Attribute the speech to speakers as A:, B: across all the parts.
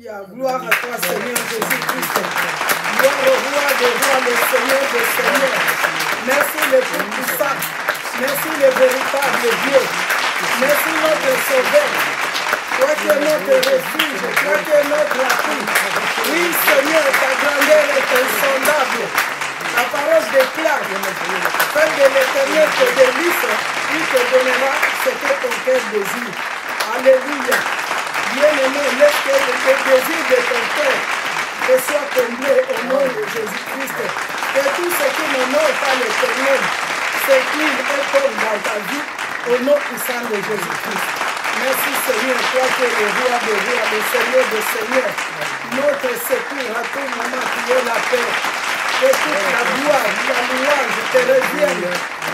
A: Alléluia. Gloire à toi, Seigneur Jésus-Christ. Gloire au roi des rois, le Seigneur des seigneurs. Merci le Tout-Puissant. Merci le véritable Dieu. Merci notre Sauveur. Toi qui es notre refuge. Toi qui es notre appui. Oui, Seigneur, ta grandeur est insondable. La parole déclare, fais de l'Éternel tes délices, il te donnera ce que ton cœur désire. Alléluia. Bien-aimé, laisse que le désir de ton cœur te soit comblé au nom de Jésus-Christ. Que tout ce qui n'honore pas l'Éternel s'écline et tombe dans ta vie au nom puissant de Jésus-Christ. Merci Seigneur, toi qui es le roi des rois, le Seigneur des seigneurs, notre secours à tout moment qui est la paix. Que toute la gloire, la louange te revienne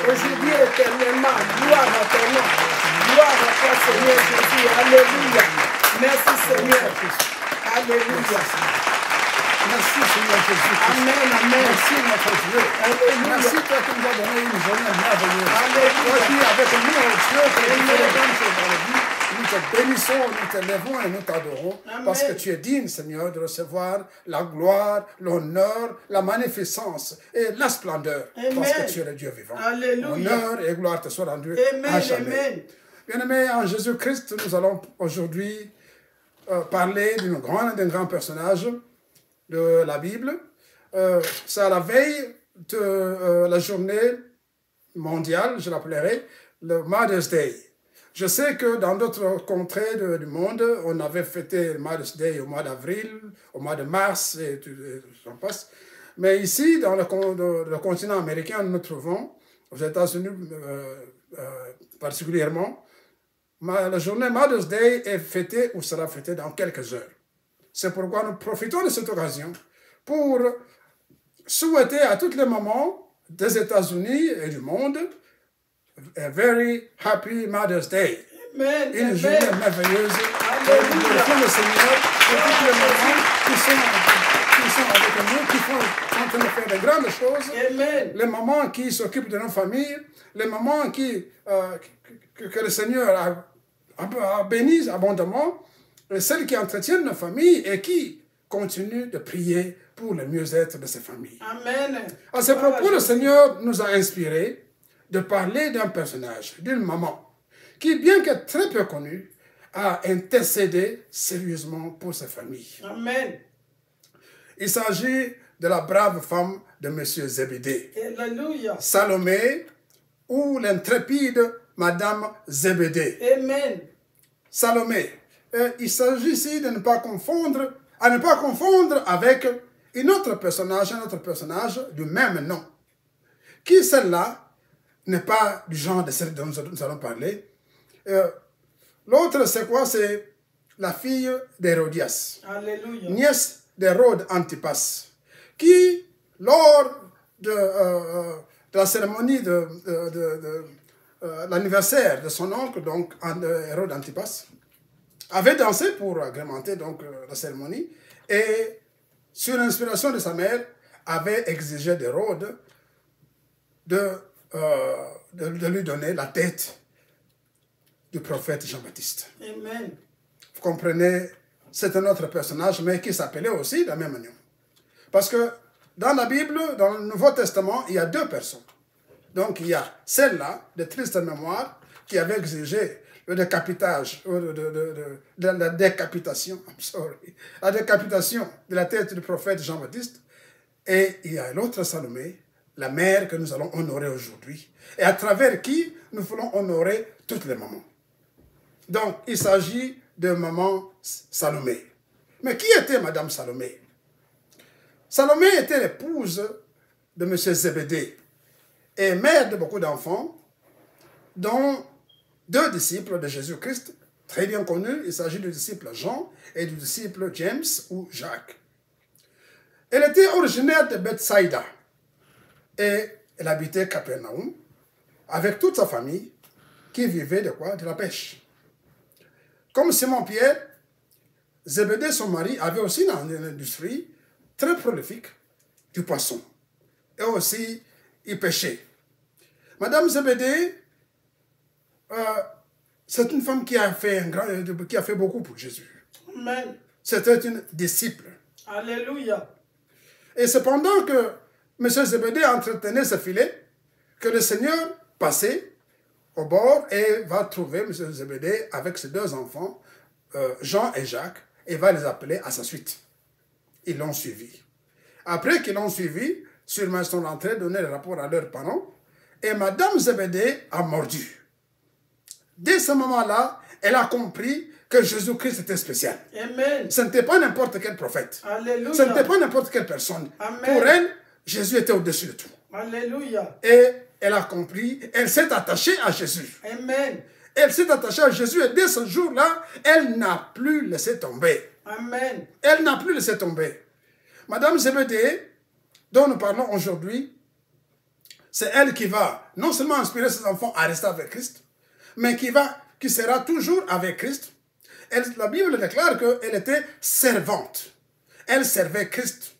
A: aujourd'hui éternellement. Gloire à ton nom. Gloire à toi, Seigneur Jésus. Alléluia. Merci, Seigneur. Alléluia.
B: Merci, Seigneur Jésus.
A: Amen, amen.
B: Merci, notre Dieu.
A: Alléluia.
B: Merci, toi qui nous as donné une journée merveilleuse.
A: Alléluia.
B: Toi qui, avec nous, oh Dieu, qui nous fais les bonnes choses dans la vie, nous te bénissons, nous te lèvons et nous t'adorons. Parce que tu es digne, Seigneur, de recevoir la gloire, l'honneur, la magnificence et la splendeur.
A: Amen.
B: Parce que tu es le Dieu vivant.
A: Alléluia.
B: Honneur et gloire te soient rendus
A: Amen,
B: à jamais.
A: amen.
B: Bien-aimés, en Jésus-Christ, nous allons aujourd'hui parler d'un grand personnage de la Bible. C'est à la veille de la journée mondiale, je l'appellerai, le Mother's Day. Je sais que dans d'autres contrées du monde, on avait fêté le Mother's Day au mois d'avril, au mois de mars, et tout ça passe. Mais ici, dans le continent américain, nous nous trouvons, aux États-Unis particulièrement, la journée Mother's Day est fêtée ou sera fêtée dans quelques heures. C'est pourquoi nous profitons de cette occasion pour souhaiter à toutes les mamans des États-Unis et du monde a very happy Mother's Day.
A: Amen.
B: Une journée merveilleuse.
A: Alléluia.
B: Pour le Seigneur, pour toutes les mamans qui sont avec nous, qui sont en train de faire de grandes choses.
A: Amen.
B: Les mamans qui s'occupent de nos familles, les mamans que le Seigneur a bénies abondamment, et celles qui entretiennent nos familles et qui continuent de prier pour le mieux-être de ces familles.
A: Amen.
B: À ce propos, le Seigneur nous a inspiré de parler d'un personnage, d'une maman, qui, bien que très peu connue, a intercédé sérieusement pour sa famille.
A: Amen.
B: Il s'agit de la brave femme de M. Zébédée,
A: Alléluia.
B: Salomé, ou l'intrépide Madame Zébédée.
A: Amen.
B: Salomé. Il s'agit ici de ne pas confondre avec un autre personnage du même nom. Qui celle-là n'est pas du genre de celle dont nous allons parler. L'autre, c'est quoi? C'est la fille d'Hérodias. Alléluia. Nièce d'Hérode Antipas, qui, lors de la cérémonie de l'anniversaire de son oncle, donc Hérode Antipas, avait dansé pour agrémenter donc la cérémonie et, sur l'inspiration de sa mère, avait exigé d'Hérode de lui donner la tête du prophète Jean-Baptiste.
A: Amen.
B: Vous comprenez, c'est un autre personnage, mais qui s'appelait aussi de la même manière. Parce que dans la Bible, dans le Nouveau Testament, il y a deux personnes. Donc il y a celle-là, de triste mémoire, qui avait exigé le décapitage, la décapitation, la décapitation de la tête du prophète Jean-Baptiste. Et il y a l'autre Salomé, la mère que nous allons honorer aujourd'hui, et à travers qui nous voulons honorer toutes les mamans. Donc, il s'agit de maman Salomé. Mais qui était Madame Salomé? Salomé était l'épouse de M. Zébédée et mère de beaucoup d'enfants, dont deux disciples de Jésus-Christ, très bien connus. Il s'agit du disciple Jean et du disciple James ou Jacques. Elle était originaire de Bethsaïda et elle habitait Capernaum avec toute sa famille qui vivait de quoi? De la pêche. Comme Simon-Pierre, Zébédée, son mari, avait aussi une industrie très prolifique du poisson. Et aussi, il pêchait. Madame Zébédée, c'est une femme qui a fait beaucoup pour Jésus.
A: Amen.
B: c'était une disciple.
A: Alléluia.
B: Et cependant que M. Zébédée entretenait ce filet, que le Seigneur passait au bord et va trouver M. Zébédée avec ses deux enfants, Jean et Jacques, et va les appeler à sa suite. Ils l'ont suivi. Après qu'ils l'ont suivi, sûrement ils sont rentrés donner le rapport à leurs parents, et Madame Zébédée a mordu. Dès ce moment-là, elle a compris que Jésus-Christ était spécial.
A: Amen.
B: Ce n'était pas n'importe quel prophète.
A: Alléluia.
B: Ce n'était pas n'importe quelle personne.
A: Amen.
B: Pour elle, Jésus était au-dessus de tout.
A: Alléluia.
B: Et elle a compris, elle s'est attachée à Jésus.
A: Amen.
B: Elle s'est attachée à Jésus et dès ce jour-là, elle n'a plus laissé tomber.
A: Amen.
B: Elle n'a plus laissé tomber. Madame Zébédée, dont nous parlons aujourd'hui, c'est elle qui va non seulement inspirer ses enfants à rester avec Christ, mais qui sera toujours avec Christ. La Bible déclare qu'elle était servante. Elle servait Christ.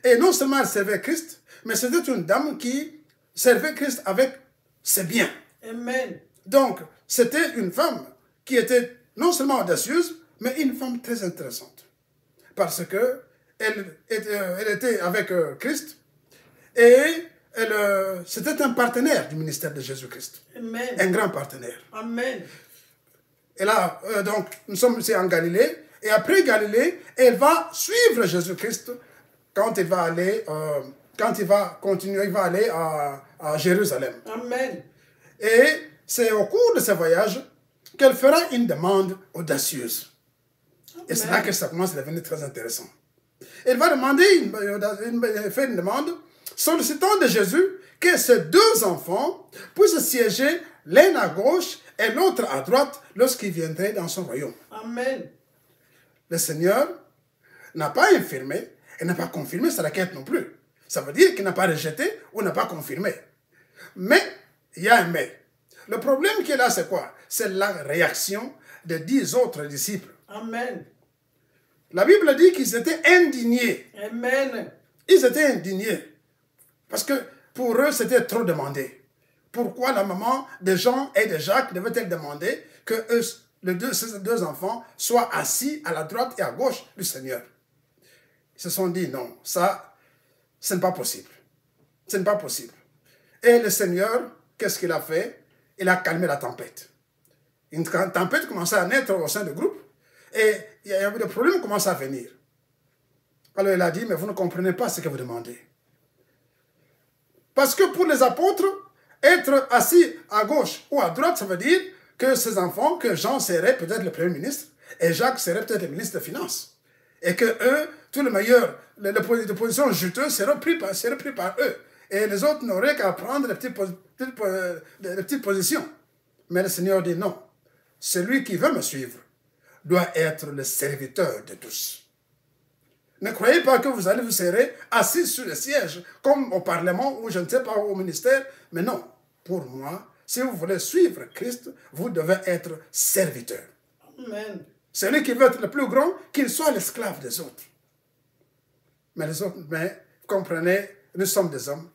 B: Et non seulement elle servait Christ, mais c'était une dame qui servait Christ avec ses biens.
A: Amen.
B: Donc, c'était une femme qui était non seulement audacieuse, mais une femme très intéressante. Parce que elle était avec Christ et c'était un partenaire du ministère de Jésus-Christ.
A: Amen.
B: Un grand partenaire.
A: Amen.
B: Et là, donc, nous sommes ici en Galilée. Et après Galilée, elle va suivre Jésus-Christ quand il va aller, quand il va continuer, il va aller à Jérusalem.
A: Amen.
B: Et c'est au cours de ce voyage qu'elle fera une demande audacieuse. Et c'est là que ça commence à devenir très intéressant. Elle va demander, faire une demande sollicitant de Jésus que ses deux enfants puissent siéger l'un à gauche et l'autre à droite lorsqu'il viendrait dans son royaume.
A: Amen.
B: Le Seigneur n'a pas infirmé et n'a pas confirmé sa requête non plus. Ça veut dire qu'il n'a pas rejeté ou n'a pas confirmé. Mais, il y a un mais. Le problème qui est là, c'est quoi? C'est la réaction de 10 autres disciples.
A: Amen.
B: La Bible dit qu'ils étaient indignés.
A: Amen.
B: Ils étaient indignés. Parce que pour eux, c'était trop demandé. Pourquoi la maman de Jean et de Jacques devait-elle demander que ces deux enfants soient assis à la droite et à gauche du Seigneur? Ils se sont dit non, ça, ce n'est pas possible. Ce n'est pas possible. Et le Seigneur, qu'est-ce qu'il a fait? Il a calmé la tempête. Une tempête commençait à naître au sein du groupe et il y avait des problèmes qui commençaient à venir. Alors il a dit, mais vous ne comprenez pas ce que vous demandez. Parce que pour les apôtres, être assis à gauche ou à droite, ça veut dire que ces enfants, que Jean serait peut-être le Premier ministre et Jacques serait peut-être le ministre des Finances. Et que eux, tous les meilleurs, les positions juteuses seraient pris par eux. Et les autres n'auraient qu'à prendre les petites positions. Mais le Seigneur dit non. Celui qui veut me suivre doit être le serviteur de tous. Ne croyez pas que vous allez vous serrer assis sur le siège, comme au Parlement ou je ne sais pas au ministère. Mais non, pour moi, si vous voulez suivre Christ, vous devez être serviteur.
A: Amen.
B: Celui qui veut être le plus grand, qu'il soit l'esclave des autres. Mais les autres, mais vous comprenez, nous sommes des hommes.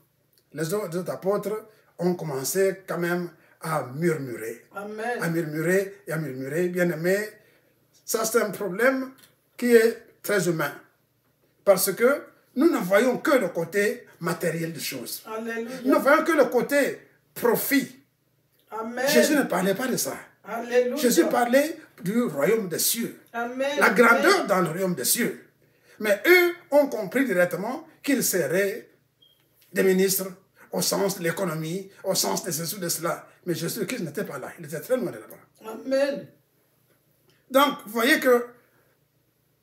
B: Les autres apôtres ont commencé quand même à murmurer.
A: Amen.
B: À murmurer et à murmurer. Bien aimé, ça c'est un problème qui est très humain. Parce que nous ne voyons que le côté matériel des choses.
A: Alléluia.
B: Nous ne voyons que le côté profit.
A: Amen.
B: Jésus ne parlait pas de ça.
A: Alléluia.
B: Jésus parlait du royaume des cieux.
A: Amen.
B: La grandeur dans le royaume des cieux. Mais eux ont compris directement qu'ils seraient des ministres au sens de l'économie, au sens de ceci ou de cela. Mais Jésus-Christ n'était pas là. Il était très loin de là-bas.
A: Amen.
B: Donc, vous voyez que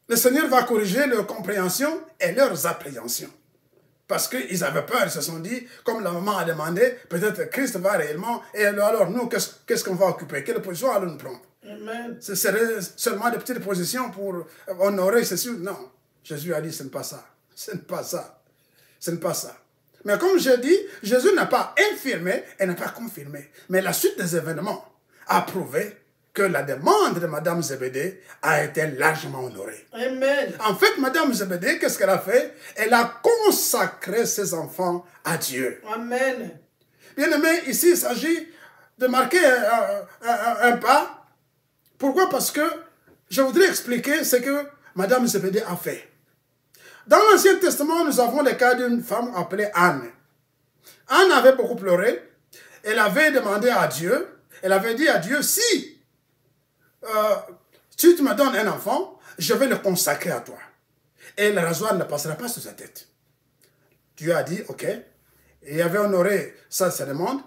B: le Seigneur va corriger leur compréhension et leurs appréhensions. Parce qu'ils avaient peur, ils se sont dit, comme la maman a demandé, peut-être Christ va réellement, et alors nous, qu'est-ce qu'on va occuper? Quelle position allons-nous prendre?
A: Amen.
B: Ce serait seulement des petites positions pour honorer ceci. Non. Jésus a dit, ce n'est pas ça. Ce n'est pas ça. Ce n'est pas ça. Mais comme je dis, Jésus n'a pas infirmé et n'a pas confirmé. Mais la suite des événements a prouvé que la demande de Madame Zébédée a été largement honorée.
A: Amen.
B: En fait, Madame Zébédée, qu'est-ce qu'elle a fait? Elle a consacré ses enfants à Dieu.
A: Amen.
B: Bien aimé, ici, il s'agit de marquer un pas. Pourquoi? Parce que je voudrais expliquer ce que Madame Zébédée a fait. Dans l'Ancien Testament, nous avons le cas d'une femme appelée Anne. Anne avait beaucoup pleuré. Elle avait demandé à Dieu, elle avait dit à Dieu, si tu me donnes un enfant, je vais le consacrer à toi. Et le rasoir ne passera pas sur sa tête. Dieu a dit, ok. Il avait honoré sa demande.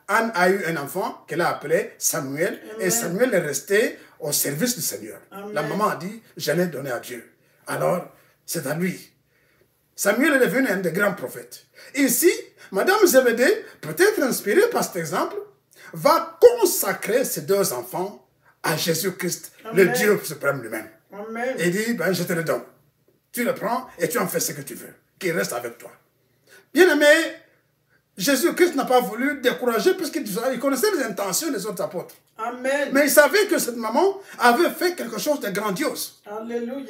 B: Anne a eu un enfant qu'elle a appelé Samuel. Amen. Et Samuel est resté au service du Seigneur. Amen. La maman a dit, je l'ai donné à Dieu. Alors, c'est à lui. Samuel est devenu un des grands prophètes. Ici, Madame Zébédée, peut-être inspirée par cet exemple, va consacrer ses deux enfants à Jésus-Christ, le Dieu suprême lui-même. Et dit, ben, je te le donne. Tu le prends et tu en fais ce que tu veux. Qu'il reste avec toi. Bien aimé, Jésus-Christ n'a pas voulu décourager puisqu'il connaissait les intentions des autres apôtres. Amen. Mais il savait que cette maman avait fait quelque chose de grandiose.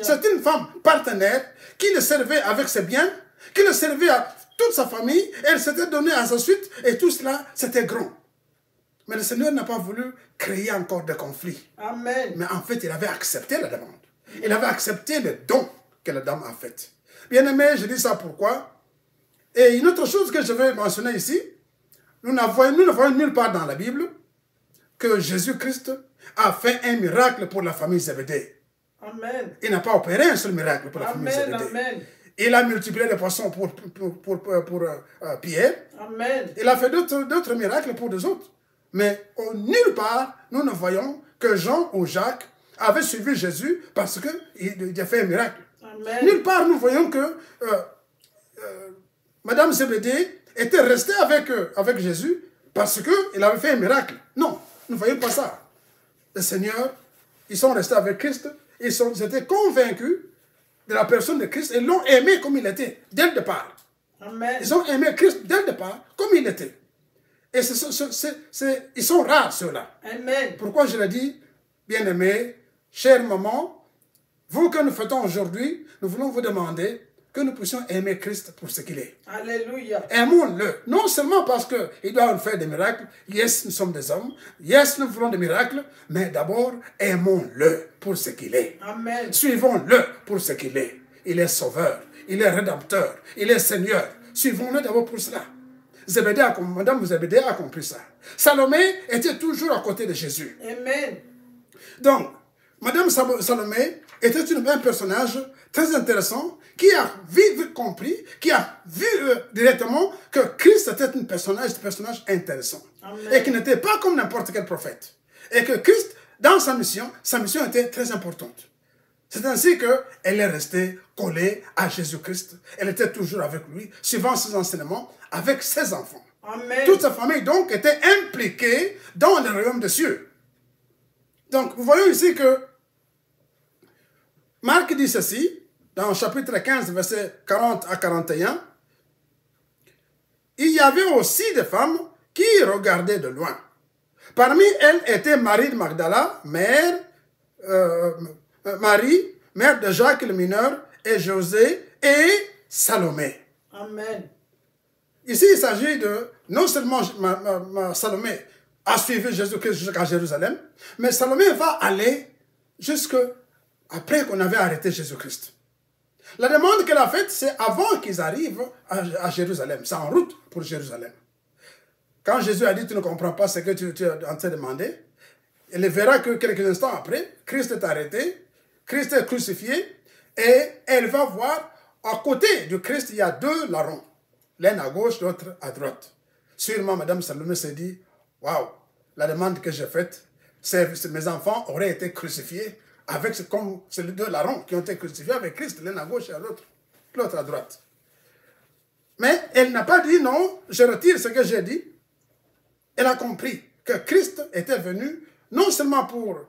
B: C'est une femme partenaire qui le servait avec ses biens, qui le servait à toute sa famille, elle s'était donnée à sa suite et tout cela, c'était grand. Mais le Seigneur n'a pas voulu créer encore de conflits. Amen. Mais en fait, il avait accepté la demande. Il avait accepté le don que la dame a fait. Bien aimé, je dis ça pourquoi? Et une autre chose que je veux mentionner ici, nous ne voyons nulle part dans la Bible que Jésus-Christ a fait un miracle pour la famille Zébédée. Amen. Il n'a pas opéré un seul miracle pour la famille Zébédée. Amen. Il a multiplié les poissons pour Pierre. Amen. Il a fait d'autres miracles pour des autres. Mais nulle part, nous ne voyons que Jean ou Jacques avaient suivi Jésus parce qu'il a fait un miracle. Amen. Nulle part, nous voyons que Madame Zébédée était restée avec Jésus parce qu'il avait fait un miracle. Non, nous ne voyons pas ça. Le Seigneur, ils sont restés avec Christ, ils étaient convaincus de la personne de Christ et l'ont aimé comme il était, dès le départ. Amen. Ils ont aimé Christ dès le départ, comme il était. Et ils sont rares, ceux-là. Amen. Pourquoi je l'ai dit, bien-aimés, chère maman, vous que nous fêtons aujourd'hui, nous voulons vous demander que nous puissions aimer Christ pour ce qu'il est. Alléluia. Aimons-le. Non seulement parce qu'il doit nous faire des miracles. Yes, nous sommes des hommes. Yes, nous voulons des miracles. Mais d'abord, aimons-le pour ce qu'il est. Amen. Suivons-le pour ce qu'il est. Il est sauveur. Il est rédempteur. Il est Seigneur. Suivons-le d'abord pour cela. Madame Zébédée a compris ça. Salomé était toujours à côté de Jésus. Amen. Donc, Madame Salomé était un personnage très intéressant qui a compris, qui a vu directement que Christ était un personnage intéressant. Amen. Et qui n'était pas comme n'importe quel prophète. Et que Christ, dans sa mission était très importante. C'est ainsi qu'elle est restée collée à Jésus-Christ. Elle était toujours avec lui, suivant ses enseignements, avec ses enfants. Amen. Toute sa famille, donc, était impliquée dans le royaume des cieux. Donc, vous voyez ici que Marc dit ceci, dans le chapitre 15, versets 40 à 41. Il y avait aussi des femmes qui regardaient de loin. Parmi elles était Marie de Magdala, Marie, mère de Jacques le mineur, et José, et Salomé. Amen. Ici, il s'agit de, non seulement Salomé a suivi Jésus-Christ jusqu'à Jérusalem, mais Salomé va aller jusqu'après qu'on avait arrêté Jésus-Christ. La demande qu'elle a faite, c'est avant qu'ils arrivent à Jérusalem. C'est en route pour Jérusalem. Quand Jésus a dit, tu ne comprends pas ce que tu es en train de demander, elle verra que quelques instants après, Christ est arrêté, Christ est crucifié, et elle va voir, à côté du Christ, il y a deux larrons. L'un à gauche, l'autre à droite. Sûrement, Madame Salomé s'est dit, waouh, la demande que j'ai faite, mes enfants auraient été crucifiés comme ces deux larrons qui ont été crucifiés avec Christ, l'un à gauche et l'autre à droite. Mais elle n'a pas dit non, je retire ce que j'ai dit. Elle a compris que Christ était venu non seulement pour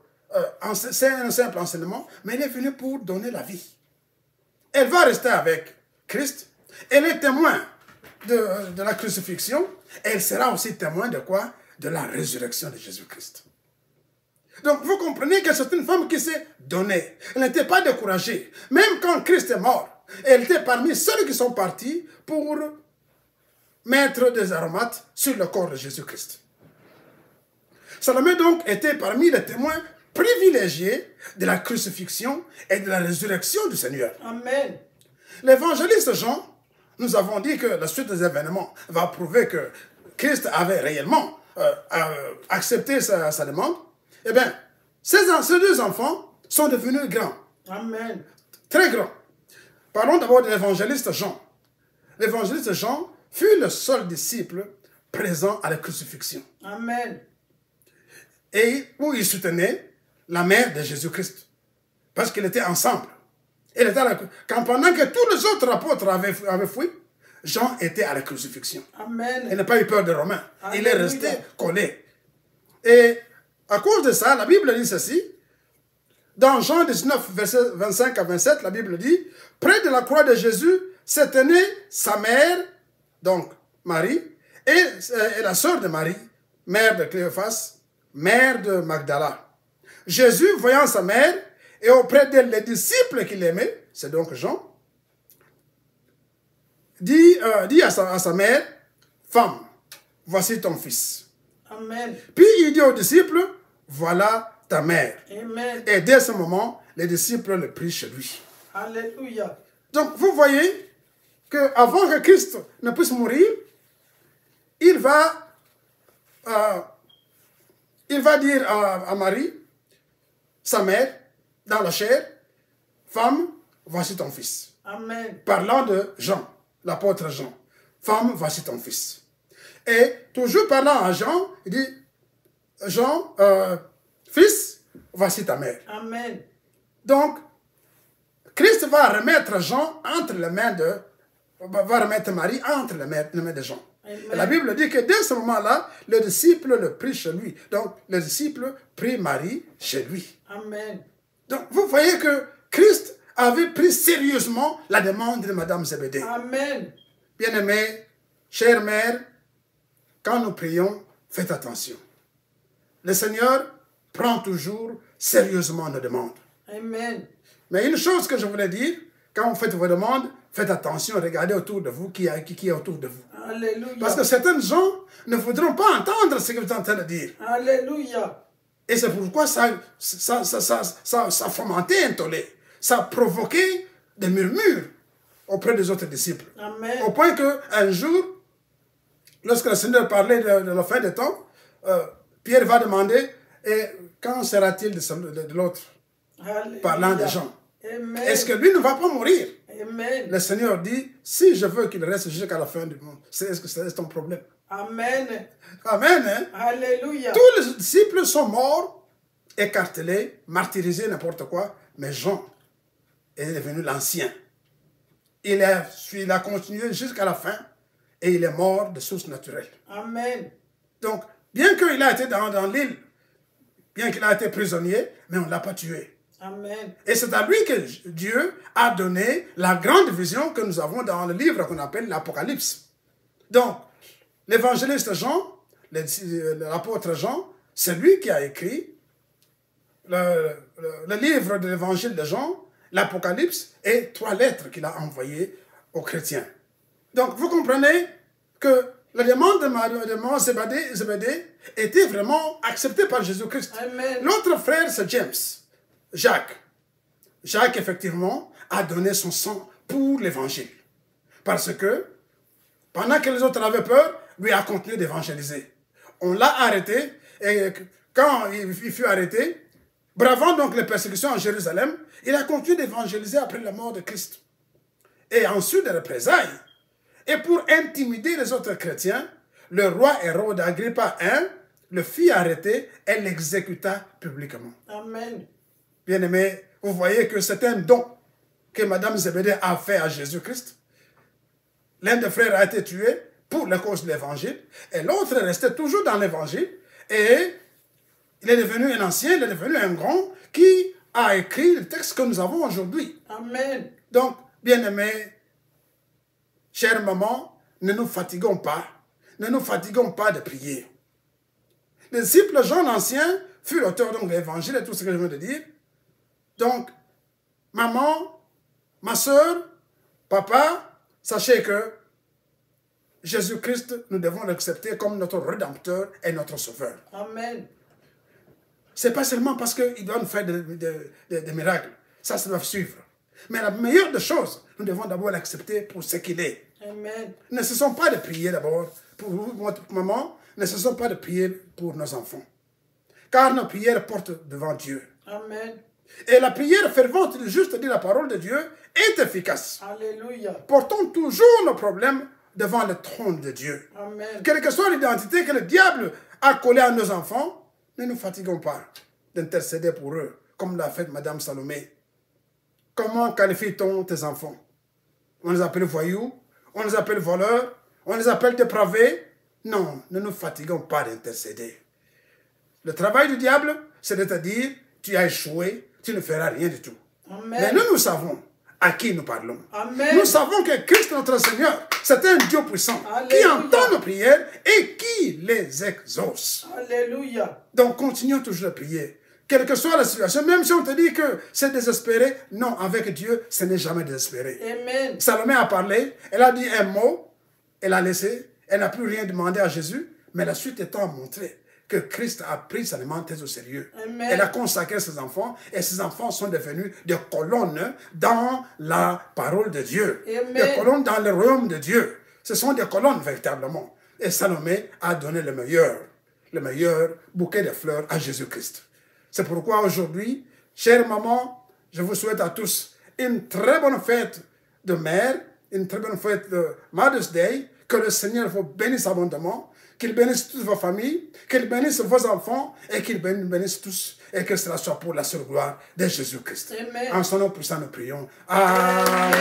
B: c'est un simple enseignement, mais il est venu pour donner la vie. Elle va rester avec Christ. Elle est témoin de la crucifixion. Et elle sera aussi témoin de quoi? De la résurrection de Jésus-Christ. Donc vous comprenez que c'est une femme qui s'est donnée. Elle n'était pas découragée. Même quand Christ est mort, elle était parmi ceux qui sont partis pour mettre des aromates sur le corps de Jésus-Christ. Salomé donc était parmi les témoins privilégiés de la crucifixion et de la résurrection du Seigneur.
A: Amen.
B: L'évangéliste Jean, nous avons dit que la suite des événements va prouver que Christ avait réellement accepté sa demande. Eh bien, ces deux enfants sont devenus grands.
A: Amen.
B: Très grands. Parlons d'abord de l'évangéliste Jean. L'évangéliste Jean fut le seul disciple présent à la crucifixion.
A: Amen.
B: Et où il soutenait la mère de Jésus-Christ. Parce qu'ils étaient ensemble. Quand pendant que tous les autres apôtres avaient fui, Jean était à la crucifixion.
A: Amen.
B: Il n'a pas eu peur des Romains. Il est
A: Alléluia.
B: resté collé. Et à cause de ça, la Bible dit ceci. Dans Jean 19, versets 25 à 27, la Bible dit, près de la croix de Jésus se tenait sa mère, donc Marie, et la sœur de Marie, mère de Cléophas, mère de Magdala. Jésus, voyant sa mère, et auprès d'elle les disciples qu'il aimait, c'est donc Jean, dit à sa mère, femme, voici ton fils.
A: Amen.
B: Puis il dit aux disciples, voilà ta mère.
A: Amen.
B: Et dès ce moment, les disciples le prient chez lui.
A: Alléluia.
B: Donc vous voyez qu'avant que Christ ne puisse mourir, il va dire à Marie, sa mère, dans la chair, femme, voici ton fils.
A: Amen.
B: Parlant de Jean, l'apôtre Jean. Femme, voici ton fils. Et toujours parlant à Jean, il dit, Jean, fils, voici ta mère.
A: Amen.
B: Donc, Christ va remettre Jean entre les mains va remettre Marie entre les mains de Jean.
A: Amen.
B: Et la Bible dit que dès ce moment-là, le disciple le prie chez lui. Donc, le disciple prie Marie chez lui.
A: Amen.
B: Donc, vous voyez que Christ avait pris sérieusement la demande de Madame Zébédée.
A: Amen.
B: Bien-aimés, chère mère, quand nous prions, faites attention. Le Seigneur prend toujours sérieusement nos demandes.
A: Amen.
B: Mais une chose que je voulais dire, quand vous faites vos demandes, faites attention, regardez autour de vous qui est autour de vous.
A: Alléluia.
B: Parce que certains gens ne voudront pas entendre ce que vous êtes en train de dire.
A: Alléluia.
B: Et c'est pourquoi ça a fomenté un tollé. Ça a provoqué des murmures auprès des autres disciples.
A: Amen.
B: Au point qu'un jour, lorsque le Seigneur parlait de la fin des temps, Pierre va demander, et quand sera-t-il de l'autre?
A: Alléluia.
B: Parlant de Jean.
A: Amen.
B: Est-ce que lui ne va pas mourir?
A: Amen.
B: Le Seigneur dit, si je veux qu'il reste jusqu'à la fin du monde, est-ce que c'est ton problème?
A: Amen.
B: Amen. Hein?
A: Alléluia.
B: Tous les disciples sont morts, écartelés, martyrisés, n'importe quoi, mais Jean est devenu l'ancien. Il a continué jusqu'à la fin et il est mort de source naturelle.
A: Amen.
B: Donc, bien qu'il a été dans l'île, bien qu'il a été prisonnier, mais on ne l'a pas tué.
A: Amen.
B: Et c'est à lui que Dieu a donné la grande vision que nous avons dans le livre qu'on appelle l'Apocalypse. Donc, l'évangéliste Jean, l'apôtre Jean, c'est lui qui a écrit le livre de l'évangile de Jean, l'Apocalypse, et 3 lettres qu'il a envoyées aux chrétiens. Donc, vous comprenez que la demande de Zébédée était vraiment acceptée par Jésus-Christ.
A: Amen.
B: L'autre frère, c'est James, Jacques. Jacques, effectivement, a donné son sang pour l'évangile. Parce que, pendant que les autres avaient peur, lui a continué d'évangéliser. On l'a arrêté, et quand il fut arrêté, bravant donc les persécutions en Jérusalem, il a continué d'évangéliser après la mort de Christ. Et ensuite des représailles. Et pour intimider les autres chrétiens, le roi Hérode Agrippa I le fit arrêter et l'exécuta publiquement.
A: Amen.
B: Bien-aimés, vous voyez que c'est un don que Madame Zébédée a fait à Jésus-Christ. L'un des frères a été tué pour la cause de l'évangile, et l'autre est resté toujours dans l'évangile, et il est devenu un ancien, il est devenu un grand qui a écrit le texte que nous avons aujourd'hui.
A: Amen.
B: Donc, bien-aimés, chère maman, ne nous fatiguons pas. Ne nous fatiguons pas de prier. Le disciple Jean l'Ancien fut l'auteur de l'évangile et tout ce que je viens de dire. Donc, maman, ma soeur, papa, sachez que Jésus-Christ, nous devons l'accepter comme notre Rédempteur et notre Sauveur.
A: Amen.
B: ce n'est pas seulement parce qu'il doit nous faire des miracles. Ça doit suivre. Mais la meilleure des choses, nous devons d'abord l'accepter pour ce qu'il est.
A: Amen.
B: Ne cessons pas de prier d'abord pour votre maman. Ne cessons pas de prier pour nos enfants. Car nos prières portent devant Dieu.
A: Amen.
B: Et la prière fervente du juste, dit la parole de Dieu, est efficace.
A: Alléluia.
B: Portons toujours nos problèmes devant le trône de Dieu.
A: Amen.
B: Quelle que soit l'identité que le diable a collée à nos enfants, ne nous fatiguons pas d'intercéder pour eux, comme l'a fait Madame Salomé. Comment qualifie-t-on tes enfants? On les appelle voyous, on les appelle voleurs, on les appelle dépravés. Non, ne nous fatiguons pas d'intercéder. Le travail du diable, c'est de te dire, tu as échoué, tu ne feras rien du tout.
A: Amen.
B: Mais nous savons à qui nous parlons.
A: Amen.
B: Nous savons que Christ notre Seigneur, c'est un Dieu puissant qui
A: Alléluia.
B: entend nos prières et qui les exauce.
A: Alléluia.
B: Donc continuons toujours à prier. Quelle que soit la situation, même si on te dit que c'est désespéré, non, avec Dieu, ce n'est jamais désespéré.
A: Amen.
B: Salomé a parlé, elle a dit un mot, elle a laissé, elle n'a plus rien demandé à Jésus, mais la suite étant montrée que Christ a pris sa demande très au sérieux.
A: Amen.
B: Elle a consacré ses enfants et ses enfants sont devenus des colonnes dans la parole de Dieu.
A: Amen.
B: Des colonnes dans le royaume de Dieu. Ce sont des colonnes véritablement. Et Salomé a donné le meilleur bouquet de fleurs à Jésus-Christ. C'est pourquoi aujourd'hui, chère maman, je vous souhaite à tous une très bonne fête de mère, une très bonne fête de Mother's Day, que le Seigneur vous bénisse abondamment, qu'il bénisse toutes vos familles, qu'il bénisse vos enfants et qu'il bénisse tous et que cela soit pour la seule gloire de Jésus-Christ.
A: Amen.
B: En son nom puissant, nous prions. Amen.